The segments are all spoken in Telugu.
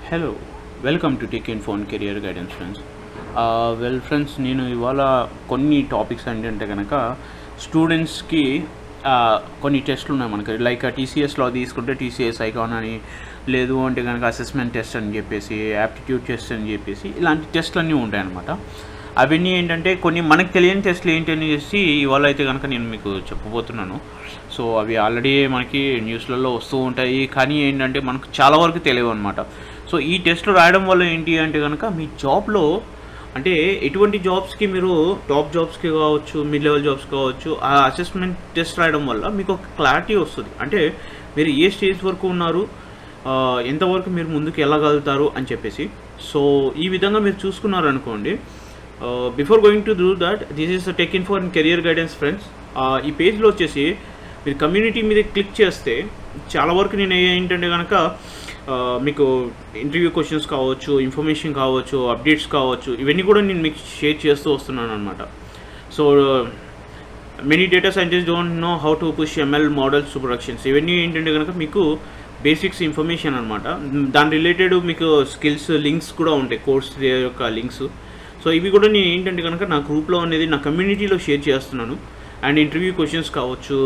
Hello welcome to tech info and career guidance friends. Friends, నేను ఇవాళ కొన్ని టాపిక్స్ ఏంటంటే కనుక స్టూడెంట్స్కి కొన్ని టెస్ట్లు ఉన్నాయి మనకి. లైక్ టీసీఎస్లో తీసుకుంటే టీసీఎస్ ఐకాన్ అని, లేదు అంటే కనుక అసెస్మెంట్ టెస్ట్ అని చెప్పేసి, యాప్టిట్యూడ్ టెస్ట్ అని చెప్పేసి ఇలాంటి టెస్ట్లు అన్నీ ఉంటాయన్నమాట. అవన్నీ ఏంటంటే కొన్ని మనకు తెలియని టెస్ట్లు ఏంటని చేసి ఇవాళ అయితే కనుక నేను మీకు చెప్పబోతున్నాను. సో అవి ఆల్రెడీ మనకి న్యూస్లలో వస్తూ ఉంటాయి, కానీ ఏంటంటే మనకు చాలా వరకు తెలియవు అనమాట. సో ఈ టెస్ట్లు రాయడం వల్ల ఏంటి అంటే కనుక మీ జాబ్లో అంటే ఎటువంటి జాబ్స్కి మీరు టాప్ జాబ్స్కి కావచ్చు, మిడ్ లెవెల్ జాబ్స్ కావచ్చు, ఆ అసెస్మెంట్ టెస్ట్ రాయడం వల్ల మీకు ఒక క్లారిటీ వస్తుంది. అంటే మీరు ఏ స్టేజ్ వరకు ఉన్నారు, ఎంతవరకు మీరు ముందుకు వెళ్ళగలుగుతారు అని చెప్పేసి. సో ఈ విధంగా మీరు చూసుకున్నారు అనుకోండి. Before going to do that, this is tech info and career guidance friends. ఈ పేజ్లో వచ్చేసి మీరు కమ్యూనిటీ మీద క్లిక్ చేస్తే చాలా వరకు నేను ఏంటంటే కనుక మీకు ఇంటర్వ్యూ క్వశ్చన్స్ కావచ్చు, ఇన్ఫర్మేషన్ కావచ్చు, అప్డేట్స్ కావచ్చు, ఇవన్నీ కూడా నేను మీకు షేర్ చేస్తూ వస్తున్నాను అనమాట. So many data scientist don't know how to push ML models to productions. ఇవన్నీ ఏంటంటే కనుక మీకు బేసిక్స్ ఇన్ఫర్మేషన్ అనమాట. దాని రిలేటెడ్ మీకు స్కిల్స్ లింక్స్ కూడా ఉంటాయి, కోర్స్ యొక్క లింక్స్. సో ఇవి కూడా నేను ఏంటంటే కనుక నా గ్రూప్లో అనేది నా కమ్యూనిటీలో షేర్ చేస్తున్నాను. అండ్ ఇంటర్వ్యూ క్వశ్చన్స్ కావచ్చు,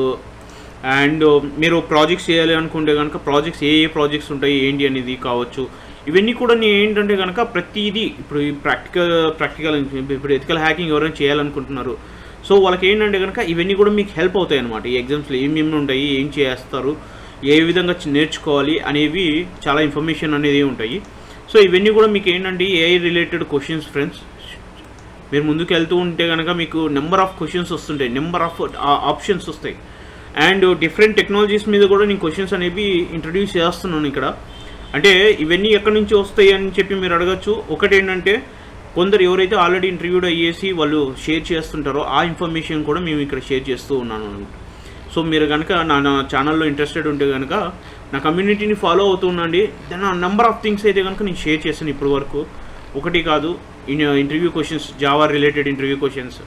అండ్ మీరు ప్రాజెక్ట్స్ చేయాలి అనుకుంటే కనుక ప్రాజెక్ట్స్ ఏ ప్రాజెక్ట్స్ ఉంటాయి ఏంటి అనేది కావచ్చు. ఇవన్నీ కూడా నేను ఏంటంటే కనుక ప్రతిదీ ఇప్పుడు ఈ ప్రాక్టికల్ ఇప్పుడు ఎథికల్ హ్యాకింగ్ ఎవరైనా చేయాలనుకుంటున్నారు, సో వాళ్ళకి ఏంటంటే కనుక ఇవన్నీ కూడా మీకు హెల్ప్ అవుతాయి అనమాట. ఈ ఎగ్జామ్స్లో ఏమేమి ఉంటాయి, ఏం చేస్తారు, ఏ విధంగా నేర్చుకోవాలి అనేవి చాలా ఇన్ఫర్మేషన్ అనేది ఉంటాయి. సో ఇవన్నీ కూడా మీకు ఏంటంటే ఏఐ రిలేటెడ్ క్వశ్చన్స్ ఫ్రెండ్స్. మీరు ముందుకు వెళ్తూ ఉంటే కనుక మీకు నెంబర్ ఆఫ్ క్వశ్చన్స్ వస్తుంటాయి, నెంబర్ ఆఫ్ ఆప్షన్స్ వస్తాయి. అండ్ డిఫరెంట్ టెక్నాలజీస్ మీద కూడా నేను క్వశ్చన్స్ అనేవి ఇంట్రడ్యూస్ చేస్తున్నాను ఇక్కడ. అంటే ఇవన్నీ ఎక్కడి నుంచి వస్తాయి అని చెప్పి మీరు అడగచ్చు. ఒకటి ఏంటంటే కొందరు ఎవరైతే ఆల్రెడీ ఇంటర్వ్యూడ్ అయ్యేసి వాళ్ళు షేర్ చేస్తుంటారో ఆ ఇన్ఫర్మేషన్ కూడా మేము ఇక్కడ షేర్ చేస్తూ ఉన్నాను అనమాట. సో మీరు కనుక నా ఛానల్లో ఇంట్రెస్టెడ్ ఉంటే కనుక నా కమ్యూనిటీని ఫాలో అవుతుండండి. దెన్ ఆ నెంబర్ ఆఫ్ థింగ్స్ అయితే కనుక నేను షేర్ చేశాను ఇప్పటి వరకు. ఒకటి కాదు, interview questions, Java related interview questions,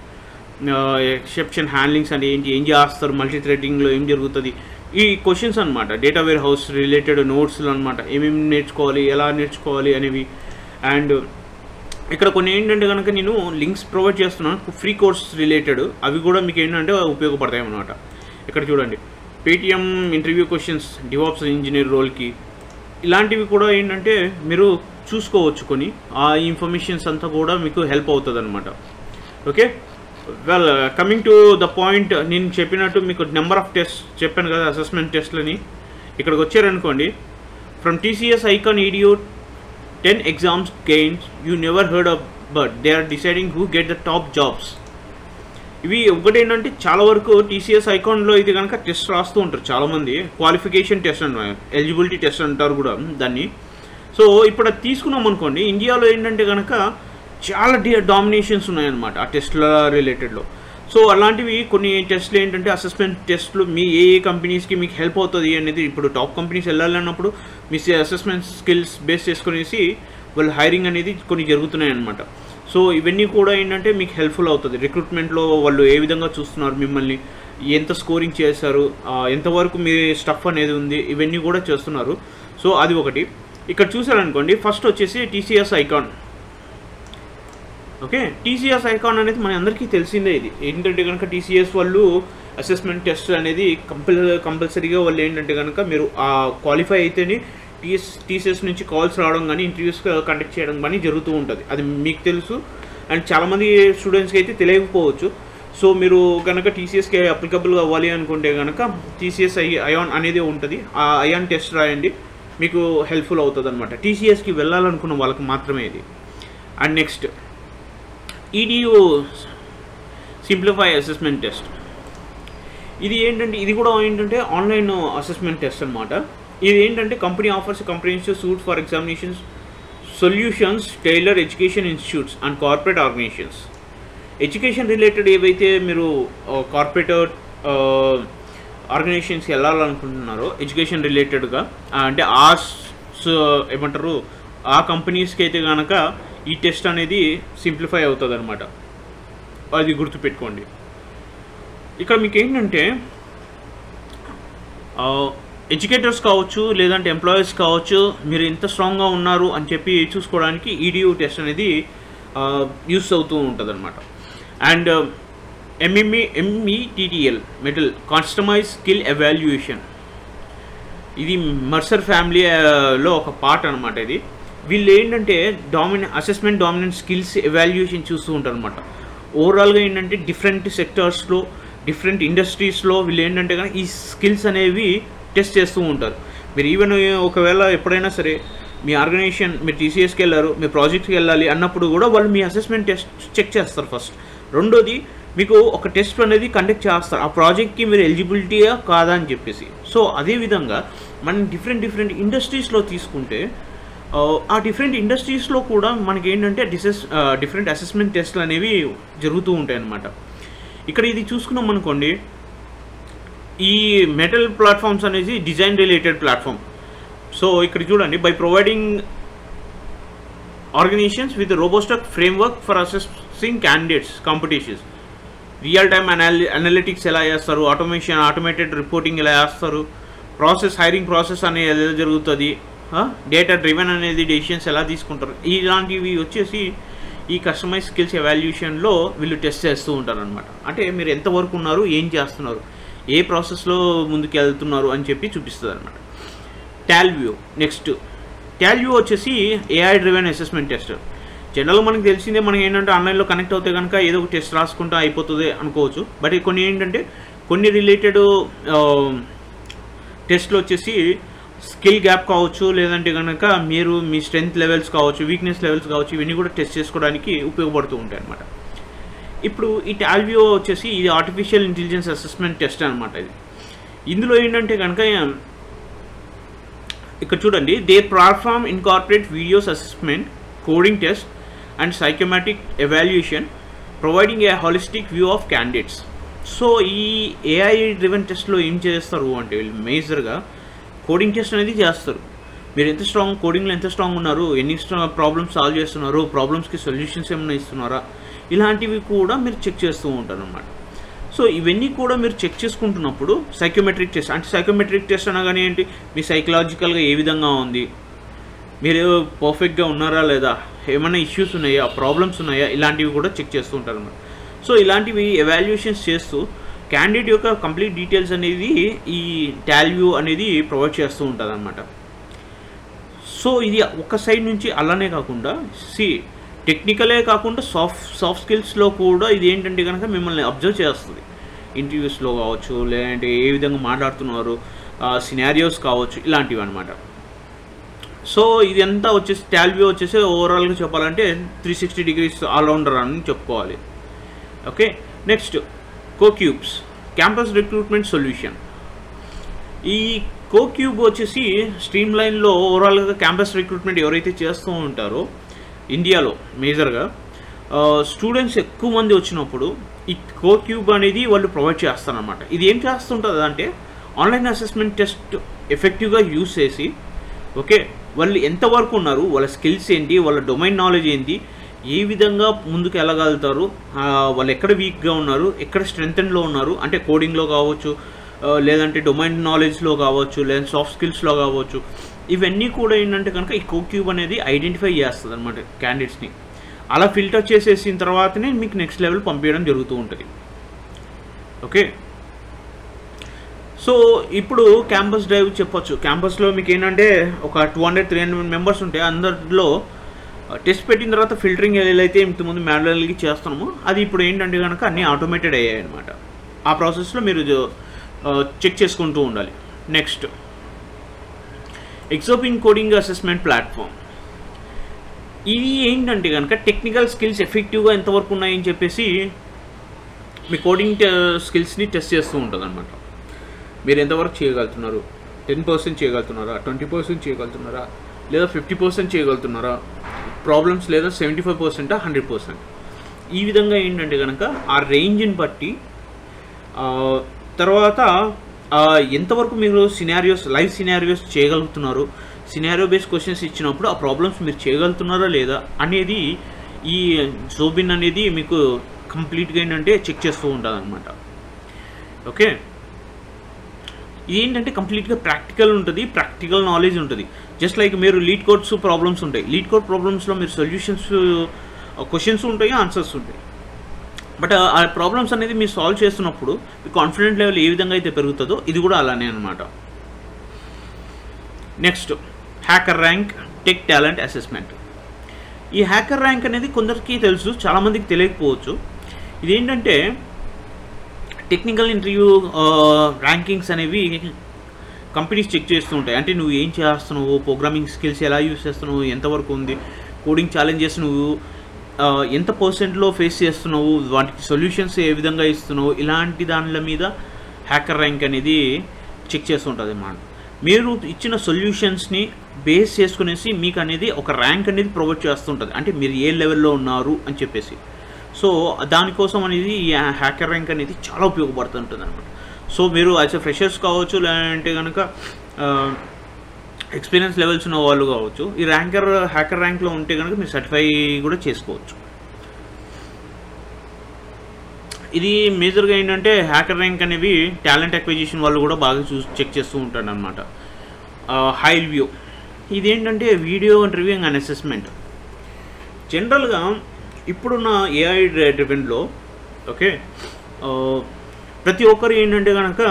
exception handlings అంటే ఏంటి, ఏం చేస్తారు, మల్టీ థ్రెడింగ్లో ఏం జరుగుతుంది, ఈ క్వశ్చన్స్ అనమాట. డేటా వేర్ హౌస్ రిలేటెడ్ నోట్స్లు అనమాట, ఏమేమి నేర్చుకోవాలి, ఎలా నేర్చుకోవాలి అనేవి. అండ్ ఇక్కడ కొన్ని ఏంటంటే కనుక నేను లింక్స్ ప్రొవైడ్ చేస్తున్నాను ఫ్రీ కోర్స్ రిలేటెడ్, అవి కూడా మీకు ఏంటంటే ఉపయోగపడతాయి అన్నమాట. ఇక్కడ చూడండి, Paytm interview questions DevOps engineer రోల్కి, ఇలాంటివి కూడా ఏంటంటే మీరు చూసుకోవచ్చు. కొన్ని ఆ ఇన్ఫర్మేషన్స్ అంతా కూడా మీకు హెల్ప్ అవుతుంది అనమాట. Okay, well coming to the point, నేను చెప్పినట్టు మీకు నెంబర్ ఆఫ్ టెస్ట్ చెప్పాను కదా, అసెస్మెంట్ టెస్ట్లని. ఇక్కడికి వచ్చారనుకోండి, from TCS icon EDU 10 exams gains you never heard of, but they are deciding who get the top jobs. ఇవి ఒకటి ఏంటంటే చాలా వరకు టీసీఎస్ ఐకాన్లో అయితే కనుక టెస్ట్ రాస్తూ ఉంటారు చాలామంది. క్వాలిఫికేషన్ టెస్ట్ అన్నారు, ఎలిజిబిలిటీ టెస్ట్ అంటారు కూడా దాన్ని. సో ఇప్పుడు అది తీసుకున్నాం అనుకోండి, ఇండియాలో ఏంటంటే కనుక చాలా డామినేషన్స్ ఉన్నాయన్నమాట ఆ టెస్ట్ల రిలేటెడ్లో. సో అలాంటివి కొన్ని టెస్ట్లు ఏంటంటే అసెస్మెంట్ టెస్ట్లు మీ ఏ కంపెనీస్కి మీకు హెల్ప్ అవుతుంది అనేది. ఇప్పుడు టాప్ కంపెనీస్ వెళ్ళాలన్నప్పుడు మీ అసెస్మెంట్ స్కిల్స్ బేస్ చేసుకునేసి వాళ్ళు హైరింగ్ అనేది కొన్ని జరుగుతున్నాయి అన్నమాట. సో ఇవన్నీ కూడా ఏంటంటే మీకు హెల్ప్ఫుల్ అవుతుంది. రిక్రూట్మెంట్లో వాళ్ళు ఏ విధంగా చూస్తున్నారు మిమ్మల్ని, ఎంత స్కోరింగ్ చేశారు, ఎంతవరకు మీ స్టఫ్ అనేది ఉంది, ఇవన్నీ కూడా చేస్తున్నారు. సో అది ఒకటి. ఇక్కడ చూసారనుకోండి, ఫస్ట్ వచ్చేసి TCS icon. Okay, TCS icon అనేది మన అందరికీ తెలిసిందే. ఇది ఏంటంటే కనుక టీసీఎస్ వాళ్ళు అసెస్మెంట్ టెస్ట్ అనేది కంపల్సరీగా వాళ్ళు ఏంటంటే కనుక మీరు క్వాలిఫై అయితేనే టీసీఎస్ నుంచి కాల్స్ రావడం కానీ ఇంటర్వ్యూస్ కండక్ట్ చేయడం కానీ జరుగుతూ ఉంటుంది. అది మీకు తెలుసు, అండ్ చాలామంది స్టూడెంట్స్కి అయితే తెలియకపోవచ్చు. సో మీరు కనుక టీసీఎస్కి అప్లికబుల్ అవ్వాలి అనుకుంటే కనుక టీసీఎస్ ఐయాన్ అనేది ఉంటుంది, ఆ ఐయాన్ టెస్ట్ రాయండి, మీకు హెల్ప్ఫుల్ అవుతుంది అనమాట. టీసీఎస్కి వెళ్ళాలనుకున్న వాళ్ళకి మాత్రమే ఇది. And next EDU simplify assessment test. ఇది ఏంటంటే ఇది కూడా ఏంటంటే ఆన్లైన్ అసెస్మెంట్ టెస్ట్ అనమాట. ఇది ఏంటంటే company offers comprehensive suite for examinations solutions tailor education institutes and corporate organisations. Education related ఏవైతే మీరు కార్పొరేట్ ఆర్గనైజేషన్స్కి వెళ్ళాలనుకుంటున్నారో ఎడ్యుకేషన్ రిలేటెడ్గా, అంటే ఏమంటారు ఆ కంపెనీస్కి అయితే కనుక ఈ టెస్ట్ అనేది సింప్లిఫై అవుతుంది అనమాట. అది గుర్తుపెట్టుకోండి. ఇక్కడ మీకు ఏంటంటే ఎడ్యుకేటర్స్ కావచ్చు లేదంటే ఎంప్లాయీస్ కావచ్చు మీరు ఎంత స్ట్రాంగ్గా ఉన్నారు అని చెప్పి చూసుకోవడానికి ఈడియూ టెస్ట్ అనేది యూస్ అవుతూ ఉంటుంది అనమాట. And METTL Mettl customise skill evaluation, ఇది మర్సర్ ఫ్యామిలీలో ఒక పార్ట్ అనమాట. ఇది వీళ్ళు ఏంటంటే అసెస్మెంట్ డామినెంట్ స్కిల్స్ ఎవాల్యుయేషన్ చూస్తూ ఉంటారు అనమాట. ఓవరాల్గా ఏంటంటే డిఫరెంట్ సెక్టార్స్లో డిఫరెంట్ ఇండస్ట్రీస్లో వీళ్ళు ఏంటంటే కానీ ఈ స్కిల్స్ అనేవి టెస్ట్ చేస్తూ ఉంటారు. మీరు ఈవెన్ ఒకవేళ ఎప్పుడైనా సరే మీ ఆర్గనైజేషన్ మీరు TCSకి వెళ్ళారు, మీ ప్రాజెక్ట్కి వెళ్ళాలి అన్నప్పుడు కూడా వాళ్ళు మీ అసెస్మెంట్ టెస్ట్ చెక్ చేస్తారు ఫస్ట్. రెండోది మీకు ఒక టెస్ట్ అనేది కండక్ట్ చేస్తారు ఆ ప్రాజెక్ట్కి మీరు ఎలిజిబిలిటీయా కాదా అని చెప్పేసి. సో అదేవిధంగా మనం డిఫరెంట్ ఇండస్ట్రీస్లో తీసుకుంటే ఆ డిఫరెంట్ ఇండస్ట్రీస్లో కూడా మనకి ఏంటంటే డిఫరెంట్ అసెస్మెంట్ టెస్ట్లు అనేవి జరుగుతూ ఉంటాయి అన్నమాట. ఇక్కడ ఇది చూసుకున్నాం అనుకోండి, ఈ మెటల్ ప్లాట్ఫామ్స్ అనేది డిజైన్ రిలేటెడ్ ప్లాట్ఫామ్. సో ఇక్కడ చూడండి, by providing organizations with robust framework for assessing candidates competitions, real time analytics ఎలా చేస్తారు, ఆటోమేటెడ్ రిపోర్టింగ్ ఎలా చేస్తారు, హైరింగ్ ప్రాసెస్ అనేది ఎలా జరుగుతుంది, డేటా డ్రివెన్ అనేది డెసిషన్స్ ఎలా తీసుకుంటారు, ఇలాంటివి వచ్చేసి ఈ కస్టమైజ్ స్కిల్స్ ఎవాల్యుయేషన్లో వీళ్ళు టెస్ట్ చేస్తూ ఉంటారు అనమాట. అంటే మీరు ఎంతవరకు ఉన్నారు, ఏం చేస్తున్నారు, ఏ ప్రాసెస్లో ముందుకు వెళ్తున్నారు అని చెప్పి చూపిస్తుంది అనమాట. టాల్వ్యూ నెక్స్ట్. టాల్వ్యూ వచ్చేసి AI డ్రివెన్ అసెస్మెంట్ టెస్ట్. జనరల్గా మనకు తెలిసిందే, మనకి ఏంటంటే ఆన్లైన్లో కనెక్ట్ అవుతే కనుక ఏదో ఒక టెస్ట్ రాసుకుంటూ అయిపోతుంది అనుకోవచ్చు. బట్ కొన్ని ఏంటంటే కొన్ని రిలేటెడ్ టెస్ట్లు వచ్చేసి స్కిల్ గ్యాప్ కావచ్చు, లేదంటే కనుక మీరు మీ స్ట్రెంగ్త్ లెవెల్స్ కావచ్చు, వీక్నెస్ లెవెల్స్ కావచ్చు, ఇవన్నీ కూడా టెస్ట్ చేసుకోవడానికి ఉపయోగపడుతూ ఉంటాయి అన్నమాట. ఇప్పుడు ఈ టాల్వ్యూ వచ్చేసి ఇది ఆర్టిఫిషియల్ ఇంటెలిజెన్స్ అసెస్మెంట్ టెస్ట్ అనమాట. ఇది ఇందులో ఏంటంటే కనుక ఇక్కడ చూడండి, they platform incorporate videos assessment, coding test and psychometric evaluation, providing a holistic view of candidates. So ఈ AI డ్రివెన్ టెస్ట్లో ఏం చేస్తారు అంటే వీళ్ళు మేజర్గా కోడింగ్ టెస్ట్ అనేది చేస్తారు. మీరు ఎంత స్ట్రాంగ్ కోడింగ్లో ఎంత స్ట్రాంగ్ ఉన్నారు, ఎన్ని ప్రాబ్లమ్స్ సాల్వ్ చేస్తున్నారు, ప్రాబ్లమ్స్కి సొల్యూషన్స్ ఏమైనా ఇస్తున్నారా, ఇలాంటివి కూడా మీరు చెక్ చేస్తూ ఉంటారు అన్నమాట. సో ఇవన్నీ కూడా మీరు చెక్ చేసుకుంటున్నప్పుడు సైకోమెట్రిక్ టెస్ట్, అంటే సైకోమెట్రిక్ టెస్ట్ అనగానే ఏంటి, మీ సైకలాజికల్గా ఏ విధంగా ఉంది, మీరు పర్ఫెక్ట్గా ఉన్నారా లేదా, ఏమైనా ఇష్యూస్ ఉన్నాయా, ప్రాబ్లమ్స్ ఉన్నాయా, ఇలాంటివి కూడా చెక్ చేస్తూ ఉంటారు అన్నమాట. సో ఇలాంటివి ఎవాల్యుయేషన్స్ చేస్తూ క్యాండిడేట్ యొక్క కంప్లీట్ డీటెయిల్స్ అనేది ఈ టాల్వ్యూ అనేది ప్రొవైడ్ చేస్తూ ఉంటుంది అన్నమాట. సో ఇది ఒక సైడ్ నుంచి అలానే కాకుండా టెక్నికలే కాకుండా సాఫ్ట్ స్కిల్స్లో కూడా ఇది ఏంటంటే కనుక మిమ్మల్ని అబ్జర్వ్ చేస్తుంది. ఇంటర్వ్యూస్లో కావచ్చు, లేదంటే ఏ విధంగా మాట్లాడుతున్నారు, సినారియోస్ కావచ్చు, ఇలాంటివి అనమాట. సో ఇదంతా వచ్చేసి టాల్వ్యూ వచ్చేసి ఓవరాల్గా చెప్పాలంటే 360 degrees ఆల్రౌండర్ అని చెప్పుకోవాలి. Okay, next CoCubes campus recruitment solution. ఈ కోక్యూబ్ వచ్చేసి స్ట్రీమ్ లైన్లో ఓవరాల్గా క్యాంపస్ రిక్రూట్మెంట్ ఎవరైతే చేస్తూ ఉంటారో ఇండియాలో మేజర్గా స్టూడెంట్స్ ఎక్కువ మంది వచ్చినప్పుడు ఈ కోక్యూబ్ అనేది వాళ్ళు ప్రొవైడ్ చేస్తారనమాట. ఇది ఏం చేస్తుంటుంది అంటే ఆన్లైన్ అసెస్మెంట్ టెస్ట్ ఎఫెక్టివ్గా యూస్ చేసి, ఓకే, వాళ్ళు ఎంతవరకు ఉన్నారు, వాళ్ళ స్కిల్స్ ఏంటి, వాళ్ళ డొమైన్ నాలెడ్జ్ ఏంటి, ఏ విధంగా ముందుకు వెళ్ళగలుగుతారు, వాళ్ళు ఎక్కడ వీక్గా ఉన్నారు, ఎక్కడ స్ట్రెంగ్తన్లో ఉన్నారు, అంటే కోడింగ్లో కావచ్చు, లేదంటే డొమైన్ నాలెడ్జ్లో కావచ్చు, లేదా సాఫ్ట్ స్కిల్స్లో కావచ్చు, ఇవన్నీ కూడా ఏంటంటే కనుక ఈ కోక్యూబ్ అనేది ఐడెంటిఫై చేస్తుంది అనమాట క్యాండిడేట్స్ని. అలా ఫిల్టర్ చేసేసిన తర్వాతనే మీకు నెక్స్ట్ లెవెల్ పంపించడం జరుగుతూ ఉంటుంది. ఓకే, సో ఇప్పుడు క్యాంపస్ డ్రైవ్ చెప్పొచ్చు. క్యాంపస్లో మీకు ఏంటంటే ఒక 200-300 మెంబర్స్ ఉంటే అందరిలో టెస్ట్ పెట్టిన తర్వాత ఫిల్టరింగ్ ఏదైతే ఇంతకుముందు మాన్యువల్గా చేస్తున్నామో అది ఇప్పుడు ఏంటంటే కనుక అన్నీ ఆటోమేటెడ్ అయ్యాయి అనమాట. ఆ ప్రాసెస్లో మీరు చెక్ చేసుకుంటూ ఉండాలి. Next Xobin coding assessment platform. ఇది ఏంటంటే కనుక టెక్నికల్ స్కిల్స్ ఎఫెక్టివ్గా ఎంతవరకు ఉన్నాయని చెప్పేసి మీ కోడింగ్ స్కిల్స్ని టెస్ట్ చేస్తూ ఉంటుంది అనమాట. మీరు ఎంతవరకు చేయగలుగుతున్నారు, 10% చేయగలుగుతున్నారా, 20% చేయగలుగుతున్నారా, లేదా 50% చేయగలుగుతున్నారా, ప్రాబ్లమ్స్ లేదా 75%, 100%. ఈ విధంగా ఏంటంటే కనుక ఆ రేంజ్ని బట్టి తర్వాత ఎంతవరకు మీరు లైవ్ సినారియోస్ చేయగలుగుతున్నారు, సినారియో బేస్డ్ క్వశ్చన్స్ ఇచ్చినప్పుడు ఆ ప్రాబ్లమ్స్ మీరు చేయగలుగుతున్నారా లేదా అనేది ఈ జోబిన్ అనేది మీకు కంప్లీట్గా ఏంటంటే చెక్ చేస్తూ ఉంటుంది అనమాట. ఓకే, ఇది ఏంటంటే కంప్లీట్గా ప్రాక్టికల్ ఉంటుంది, ప్రాక్టికల్ నాలెడ్జ్ ఉంటుంది. జస్ట్ లైక్ మీరు లీడ్ కోడ్స్ ప్రాబ్లమ్స్ ఉంటాయి, లీడ్ కోడ్ ప్రాబ్లమ్స్లో మీరు సొల్యూషన్స్, క్వశ్చన్స్ ఉంటాయి, ఆన్సర్స్ ఉంటాయి. బట్ ఆ ప్రాబ్లమ్స్ అనేది మీరు సాల్వ్ చేస్తున్నప్పుడు మీ కాన్ఫిడెంట్ లెవెల్ ఏ విధంగా అయితే పెరుగుతుందో ఇది కూడా అలానే అనమాట. Next hacker rank tech talent assessment. ఈ హ్యాకర్ ర్యాంక్ అనేది కొందరికి తెలుసు, చాలామందికి తెలియకపోవచ్చు. ఇదేంటంటే టెక్నికల్ ఇంటర్వ్యూ ర్యాంకింగ్స్ అనేవి కంపెనీస్ చెక్ చేస్తూ ఉంటాయి. అంటే నువ్వు ఏం చేస్తున్నావు, ప్రోగ్రామింగ్ స్కిల్స్ ఎలా యూస్ చేస్తున్నావు, ఎంతవరకు ఉంది, కోడింగ్ ఛాలెంజెస్ నువ్వు ఎంత పర్సెంట్లో ఫేస్ చేస్తున్నావు, వాటికి సొల్యూషన్స్ ఏ విధంగా ఇస్తున్నావు, ఇలాంటి దానిల మీద హ్యాకర్ ర్యాంక్ అనేది చెక్ చేస్తుంటుంది అన్నమాట. మీరు ఇచ్చిన సొల్యూషన్స్ని బేస్ చేసుకునేసి మీకు అనేది ఒక ర్యాంక్ అనేది ప్రొవైడ్ చేస్తుంటుంది, అంటే మీరు ఏ లెవెల్లో ఉన్నారు అని చెప్పేసి. సో దానికోసం అనేది ఈ హ్యాకర్ ర్యాంక్ అనేది చాలా ఉపయోగపడుతుంటుంది అనమాట. సో మీరు యాజ్ ఎ ఫ్రెషర్స్ కావచ్చు, లేదంటే కనుక ఎక్స్పీరియన్స్ లెవెల్స్ ఉన్న వాళ్ళు కావచ్చు, ఈ హ్యాకర్ ర్యాంక్లో ఉంటే కనుక మీరు సర్టిఫై కూడా చేసుకోవచ్చు. ఇది మేజర్గా ఏంటంటే హ్యాకర్ ర్యాంక్ అనేవి టాలెంట్ అక్విజిషన్ వాళ్ళు కూడా బాగా చెక్ చేస్తూ ఉంటారు అనమాట. హైల్ వ్యూ ఇదేంటంటే వీడియో ఇంటర్వ్యూయింగ్ అండ్ అసెస్మెంట్. జనరల్గా ఇప్పుడున్న ఏఐ డ్రివెన్లో ఓకే ప్రతి ఒక్కరు ఏంటంటే కనుక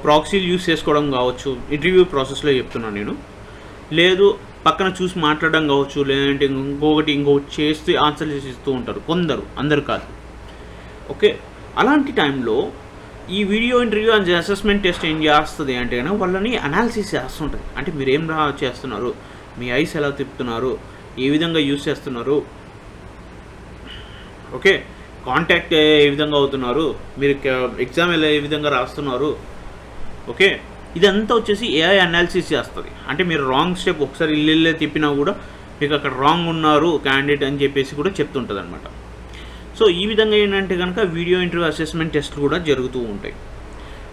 ప్రాక్సీలు యూస్ చేసుకోవడం కావచ్చు, ఇంటర్వ్యూ ప్రాసెస్లో చెప్తున్నాను నేను, లేదు పక్కన చూసి మాట్లాడడం కావచ్చు, లేదంటే ఇంకొకటి చేస్తే ఆన్సర్ చేసి ఇస్తూ ఉంటారు కొందరు, అందరు కాదు. ఓకే, అలాంటి టైంలో ఈ video interview and assessment test ఏం చేస్తుంది అంటే కనుక వాళ్ళని అనాలిసిస్ చేస్తుంటుంది. అంటే మీరు ఏం చేస్తున్నారు, మీ ఐస్ ఎలా తిప్పుతున్నారు, ఏ విధంగా యూస్ చేస్తున్నారు, ఓకే కాంటాక్ట్ ఏ విధంగా అవుతున్నారు, మీరు ఎగ్జామ్ ఏ విధంగా రాస్తున్నారు, ఓకే ఇదంతా వచ్చేసి ఏఐ అనాలిసిస్ చేస్తుంది. అంటే మీరు రాంగ్ స్టెప్ ఒకసారి ఇల్లే తిప్పినా కూడా మీకు అక్కడ రాంగ్ ఉన్నారు క్యాండిడేట్ అని చెప్పేసి కూడా చెప్తుంటుంది అనమాట. సో ఈ విధంగా ఏంటంటే కనుక వీడియో ఇంటర్వ్యూ అసెస్మెంట్ టెస్ట్లు కూడా జరుగుతూ ఉంటాయి.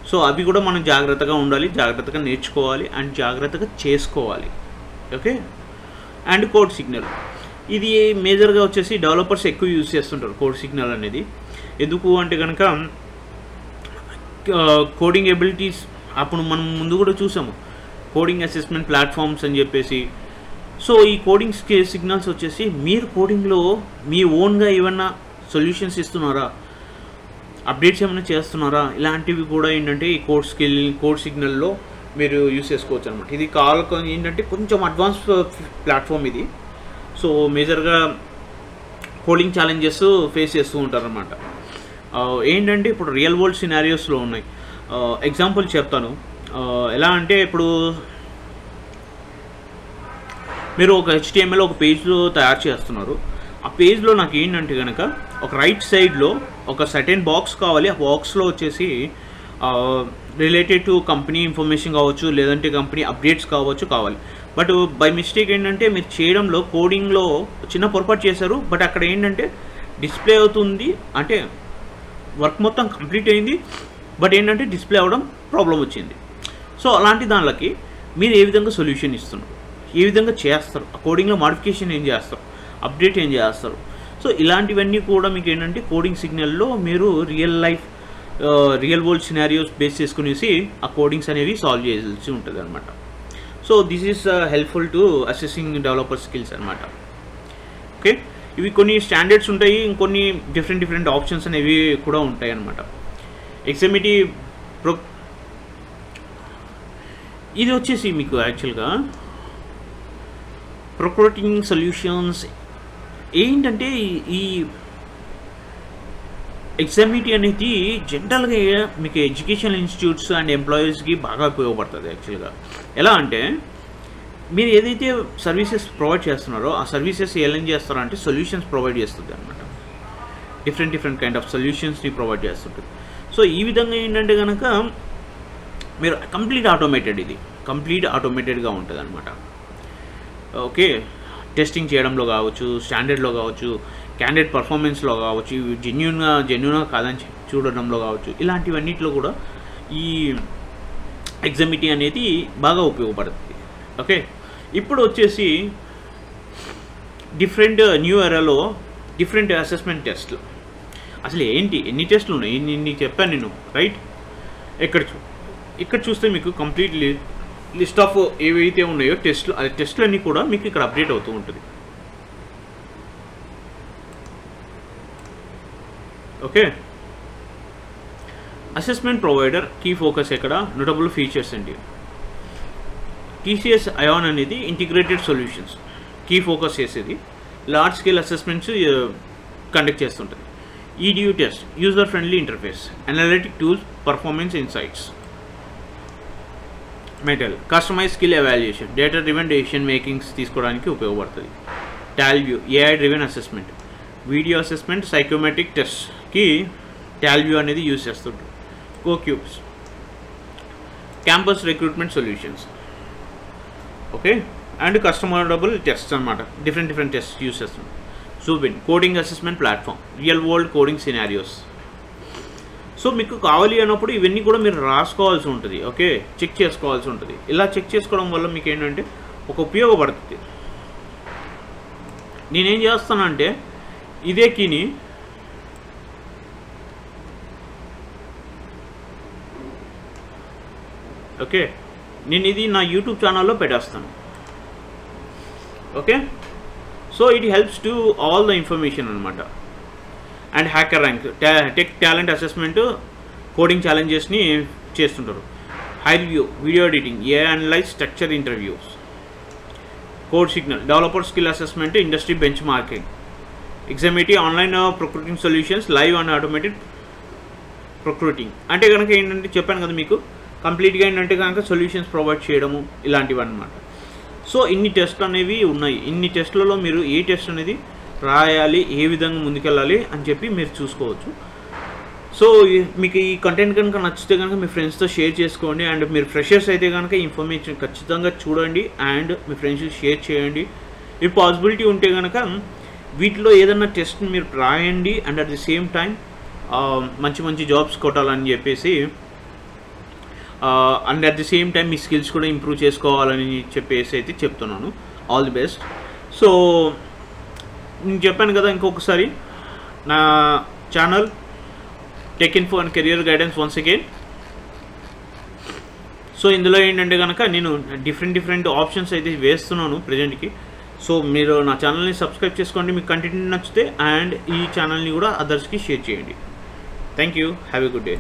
సో అవి కూడా మనం జాగ్రత్తగా ఉండాలి, జాగ్రత్తగా నేర్చుకోవాలి అండ్ జాగ్రత్తగా చేసుకోవాలి. ఓకే, అండ్ కోడ్ సిగ్నల్ ఇది మేజర్గా వచ్చేసి డెవలపర్స్ ఎక్కువ యూజ్ చేస్తుంటారు కోడ్ సిగ్నల్ అనేది. ఎందుకు అంటే కనుక కోడింగ్ ఎబిలిటీస్ అప్పుడు మనం ముందు కూడా చూసాము, కోడింగ్ అసెస్మెంట్ ప్లాట్ఫామ్స్ అని చెప్పేసి. సో ఈ కోడింగ్ సిగ్నల్స్ వచ్చేసి మీరు కోడింగ్లో మీ ఓన్గా ఏమన్నా సొల్యూషన్స్ ఇస్తున్నారా, అప్డేట్స్ ఏమైనా చేస్తున్నారా, ఇలాంటివి కూడా ఏంటంటే ఈ కోడ్ సిగ్నల్లో మీరు యూస్ చేసుకోవచ్చు అనమాట. ఇది ఏంటంటే కొంచెం అడ్వాన్స్ ప్లాట్ఫామ్ ఇది. సో మేజర్గా కోడింగ్ ఛాలెంజెస్ ఫేస్ చేస్తూ ఉంటారనమాట. ఏంటంటే ఇప్పుడు రియల్ వరల్డ్ సినారియోస్లో ఉన్నాయి. ఎగ్జాంపుల్ చెప్తాను. ఎలా అంటే ఇప్పుడు మీరు ఒక HTML ఒక పేజ్లో తయారు చేస్తున్నారు. ఆ పేజ్లో నాకు ఏంటంటే కనుక ఒక రైట్ సైడ్లో ఒక సర్టెన్ బాక్స్ కావాలి. ఆ బాక్స్లో వచ్చేసి రిలేటెడ్ టు కంపెనీ ఇన్ఫర్మేషన్ కావచ్చు, లేదంటే కంపెనీ అప్డేట్స్ కావాలి. బట్ బై మిస్టేక్ ఏంటంటే మీరు చేయడంలో కోడింగ్లో చిన్న పొరపాటు చేశారు. బట్ అక్కడ ఏంటంటే డిస్ప్లే అవుతుంది, అంటే వర్క్ మొత్తం కంప్లీట్ అయింది, బట్ ఏంటంటే డిస్ప్లే అవ్వడం ప్రాబ్లం వచ్చింది. సో అలాంటి దానికి మీరు ఏ విధంగా సొల్యూషన్ ఇస్తున్నారు, ఏ విధంగా చేస్తారు, ఆ కోడింగ్లో మాడిఫికేషన్ ఏం చేస్తారు, అప్డేట్ ఏం చేస్తారు. సో ఇలాంటివన్నీ కూడా మీకు ఏంటంటే కోడింగ్ సిగ్నల్లో మీరు రియల్ వరల్డ్ సినారియోస్ బేస్ చేసుకునేసి ఆ కోడింగ్స్ అనేవి సాల్వ్ చేయాల్సి ఉంటుంది అనమాట. So this is helpful to assessing developer skills అనమాట. ఓకే, ఇవి కొన్ని స్టాండర్డ్స్ ఉంటాయి, ఇంకొన్ని డిఫరెంట్ ఆప్షన్స్ అనేవి కూడా ఉంటాయి అన్నమాట. ఎగ్జామిటీ ఇది వచ్చేసి మీకు యాక్చువల్గా ప్రొక్యూరింగ్ సొల్యూషన్స్ ఏంటంటే ఈ ఎగ్జామిటీ అనేది జనరల్గా మీకు ఎడ్యుకేషన్ ఇన్స్టిట్యూట్స్ అండ్ ఎంప్లాయీస్కి బాగా ఉపయోగపడుతుంది. యాక్చువల్గా ఎలా అంటే మీరు ఏదైతే సర్వీసెస్ ప్రొవైడ్ చేస్తున్నారో ఆ సర్వీసెస్ ఏం చేస్తారో అంటే సొల్యూషన్స్ ప్రొవైడ్ చేస్తుంది అనమాట. డిఫరెంట్ కైండ్ ఆఫ్ సొల్యూషన్స్ని ప్రొవైడ్ చేస్తుంటుంది. సో ఈ విధంగా ఏంటంటే కనుక మీరు కంప్లీట్ ఆటోమేటెడ్గా ఉంటుంది అనమాట. ఓకే, టెస్టింగ్ చేయడంలో కావచ్చు, స్టాండర్డ్లో కావచ్చు, క్యాండిడేట్ పర్ఫార్మెన్స్లో కావచ్చు, జెన్యూన్గా కాదని చూడడంలో కావచ్చు, ఇలాంటివన్నిటిలో కూడా ఈ ఎగ్జామిటీ అనేది బాగా ఉపయోగపడుతుంది. ఓకే, ఇప్పుడు వచ్చేసి న్యూ ఎరాలో డిఫరెంట్ అసెస్మెంట్ టెస్ట్లు. అసలు ఎన్ని టెస్ట్లు ఉన్నాయి, ఇన్ని చెప్పాను నేను, రైట్? ఇక్కడ చూస్తే మీకు కంప్లీట్ లిస్ట్ ఆఫ్ ఏవైతే ఉన్నాయో టెస్ట్లు, అది టెస్ట్లు అన్నీ కూడా మీకు ఇక్కడ అప్డేట్ అవుతూ ఉంటుంది. Okay, assessment provider key focus ఎక్కడ, నోటబుల్ ఫీచర్స్ అండి. TCS ION అనేది ఇంటిగ్రేటెడ్ సొల్యూషన్స్ కీ ఫోకస్ చేసేది, లార్జ్ స్కేల్ అసెస్మెంట్స్ కండక్ట్ చేస్తుంటుంది. EDU test, user friendly interface, analytic tools, performance insights. Mettl, customise skill evaluation, data driven decision makings తీసుకోవడానికి ఉపయోగపడుతుంది. Talview, AI driven assessment, video assessment, psychometric టెస్ట్కి టాల్వ్యూ అనేది యూజ్ చేస్తుంటారు. CoCubes, campus recruitment solutions. Okay, and customizable tests అనమాట, డిఫరెంట్ టెస్ట్ యూజ్ చేస్తుంది. Zubin, coding assessment platform, real world coding scenarios. So మీకు కావాలి అన్నప్పుడు ఇవన్నీ కూడా మీరు రాసుకోవాల్సి ఉంటుంది. ఓకే, చెక్ చేసుకోవాల్సి ఉంటుంది. ఇలా చెక్ చేసుకోవడం వల్ల మీకు ఏంటంటే ఒక ఉపయోగపడుతుంది. నేనేం చేస్తానంటే ఇదే కీని ఓకే, నేను ఇది నా యూట్యూబ్ ఛానల్లో పెట్టేస్తాను. Okay, so it helps to all the information అనమాట. And HackerRank, tech talent assessment, coding ఛాలెంజెస్ని చేస్తుంటారు. HireVue, video editing, AI analyze structure interviews. CodeSignal, developer skill assessment, industry benchmarking. Examity, online proctoring solutions, live and automated proctoring. అంటే కనుక ఏంటంటే చెప్పాను కదా మీకు కంప్లీట్గా ఏంటంటే కనుక సొల్యూషన్స్ ప్రొవైడ్ చేయడము ఇలాంటివి అన్నమాట. సో ఇన్ని టెస్ట్లు అనేవి ఉన్నాయి. ఇన్ని టెస్ట్లలో మీరు ఏ టెస్ట్ అనేది రాయాలి, ఏ విధంగా ముందుకెళ్ళాలి అని చెప్పి మీరు చూసుకోవచ్చు. సో మీకు ఈ కంటెంట్ కనుక నచ్చితే కనుక మీ ఫ్రెండ్స్తో షేర్ చేసుకోండి. అండ్ మీరు ఫ్రెషర్స్ అయితే కనుక ఇన్ఫర్మేషన్ ఖచ్చితంగా చూడండి అండ్ మీ ఫ్రెండ్స్కి షేర్ చేయండి. ఈ పాసిబిలిటీ ఉంటే కనుక వీటిలో ఏదైనా టెస్ట్ మీరు రాయండి. And at the same time మంచి జాబ్స్ కొట్టాలని చెప్పేసి and at the same time me skills కూడా ఇంప్రూవ్ చేసుకోవాలని చెప్పేసి అయితే చెప్తున్నాను. All the best. సో నేను చెప్పాను కదా, ఇంకొకసారి నా channel tech info and career guidance once again. So ఇందులో ఏంటంటే కనుక నేను డిఫరెంట్ ఆప్షన్స్ అయితే వేస్తున్నాను ప్రజెంట్కి. సో మీరు నా ఛానల్ని సబ్స్క్రైబ్ చేసుకోండి మీకు కంటెంట్ నచ్చితే, అండ్ ఈ ఛానల్ని కూడా అదర్స్కి షేర్ చేయండి. Thank you, have a good day.